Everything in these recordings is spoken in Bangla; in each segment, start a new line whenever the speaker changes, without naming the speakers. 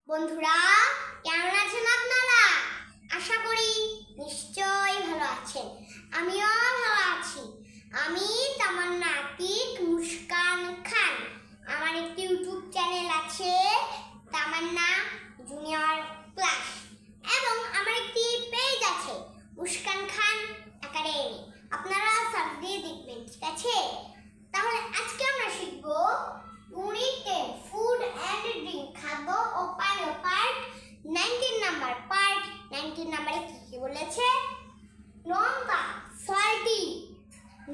বন্ধুরা, কেমন আছেন আপনারা? আশা করি নিশ্চয়ই ভালো আছেন। আমিও ভালো আছি। আমি তামান্না আতিক মুস্কান খান। আমার একটি ইউটিউব চ্যানেল আছে, তামান্না জুনিয়র ক্লাস, এবং আমার একটি পেজ আছে, মুস্কান খান একাডেমি। আপনারা সার্চ দিয়ে দেখবেন, ঠিক আছে? তাহলে আজকে আমরা শিখব ইউনিট 10 ফুড অ্যান্ড ড্রিঙ্ক, খাদ্য ও পানীয়, পার্ট 19 নাম্বার। পার্ট 19 নাম্বারে কি বলেছে? নোনতা, সল্টি।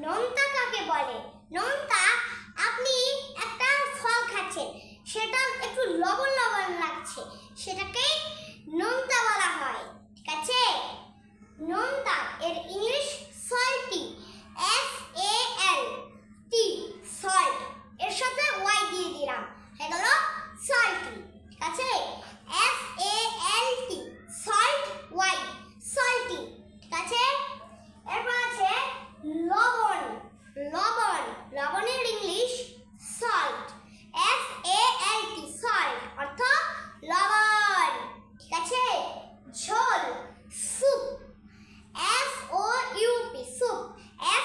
নোনতা কাকে বলে? নোনতা, আপনি একটা ফল খাচ্ছেন, সেটা একটু লবণ লবণ লাগছে, সেটাকে নোনতা বলা হয়, ঠিক আছে? নোনতা এর ইংলিশ সল্টি, SALT, সল্ট। এর সাথে ওয়াই দিয়ে দিলাম, হয়ে গেল সল্টি, ঠিক আছে? SALT, সল্ট, ওয়াই, সল্টি, ঠিক আছে? এরপর আছে লবণ। লবণ, লবণের ইংলিশ সল্ট, SALT, সল্ট, অর্থ লবণ, ঠিক আছে? ঝোল, soup, SOUP, soup,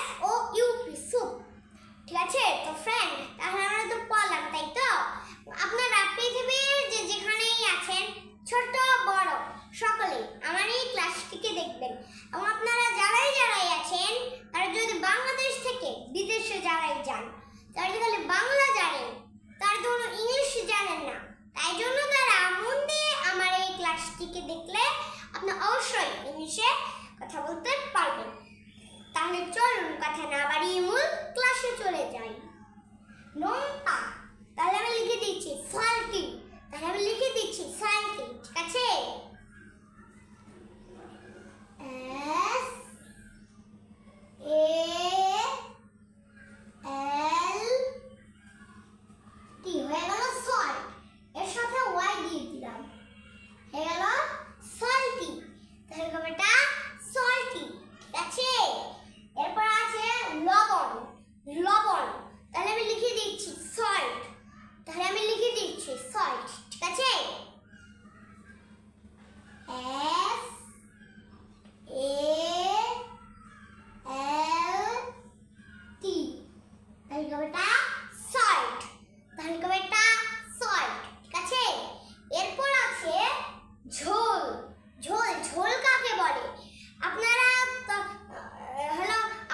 SOUP, soup, ঠিক আছে? তো ফ্রেন্ড, তাহলে আমরা তো পড়লাম, তাই তো? আপনারা পৃথিবীর যেখানেই আছেন, ছোট বড় সকলেই আমার এই ক্লাসটিকে দেখবেন। এবং আপনারা যারাই আছেন, তারা যদি বাংলাদেশ থেকে বিদেশে যারাই যান, তারা যদি বাংলা জানেন, তারা তো ইংলিশ জানেন না, তাই জন্য তারা মন দিয়ে আমার এই ক্লাসটিকে দেখলে আপনি অবশ্যই ইংলিশে কথা বলতে পারবেন। তাহলে চলুন কথা না বাড়িয়ে মূল ক্লাসে চলে যাই। নোনতা, তাহলে আমি লিখে দিচ্ছি সল্টি, তাহলে আমি লিখে দিচ্ছি সল্টি, ঠিক আছে? SALT হয়ে গেল সল্ট, এর সাথে ওয়াই দিয়ে দিলাম, হয়ে গেল সল্টি। তাহলে কবেটা সল্টি, ঠিক আছে? এরপর আছে লবণ। লবণ, তাহলে আমি লিখে দিচ্ছি সল্ট, তাহলে আমি লিখে দিচ্ছি সল্ট, ঠিক আছে? SALT, তাহলে কবেটা সল্ট, তাহলে কবেটা সল্ট, ঠিক আছে? এরপর আছে ঝোল। ঝোল, ঝোল কাকে বলে? আপনারা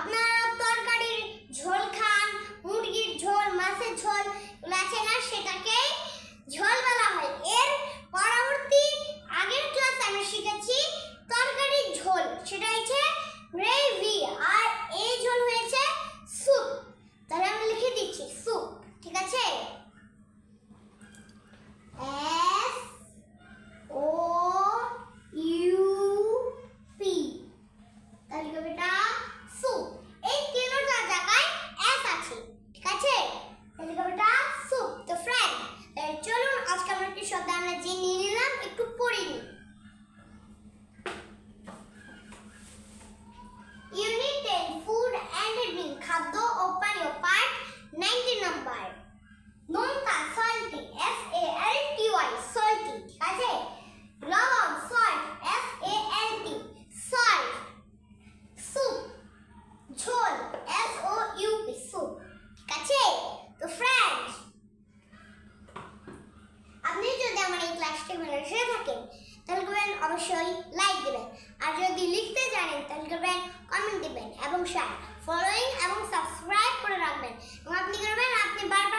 আপনারা তরকারির ঝোল খান, মুরগির ঝোল, মাছের ঝোল আছে না, সেটাকে ঝোল বলা হয়। এর পরবর্তী আগের ক্লাসে আমরা শিখেছি তরকারির ঝোল, সেটা হচ্ছে গ্রেভি, আর এই ঝোল হয়েছে স্যুপ, তাহলে আমি লিখে দিচ্ছি স্যুপ, ঠিক আছে? SOUP, তাহলে কবেটা স্যুপ। এই তিনটা জায়গায় এস আছে, ঠিক আছে? তাহলে কবেটা স্যুপ। তো ফ্রেন্ড, চলুন আজকে আমরা একটু শব্দ আমরা জেনে নিলাম, একটু পড়ে নিই। ইউনিট 10 ফুড অ্যান্ড ড্রিঙ্ক, খাদ্য ও পানীয়, পার্ট 19 নাম্বার। নোনতা, সল্টি, SALTY, সল্টি, ঠিক আছে? লবণ, সল্ট, SALT, সল্ট। স্যুপ, ঝোল, SOUP, স্যুপ, ঠিক আছে? তো ফ্রেন্ডস, আপনি যদি আমার এই ক্লাসটি ভালো লেগে থাকেন, তাহলে করবেন অবশ্যই লাইক দেবেন, আর যদি লিখতে জানেন তাহলে করবেন কমেন্ট দেবেন, এবং শেয়ার, ফলোইং এবং সাবস্ক্রাইব করে রাখবেন, এবং আপনি করবেন আপনি বারবার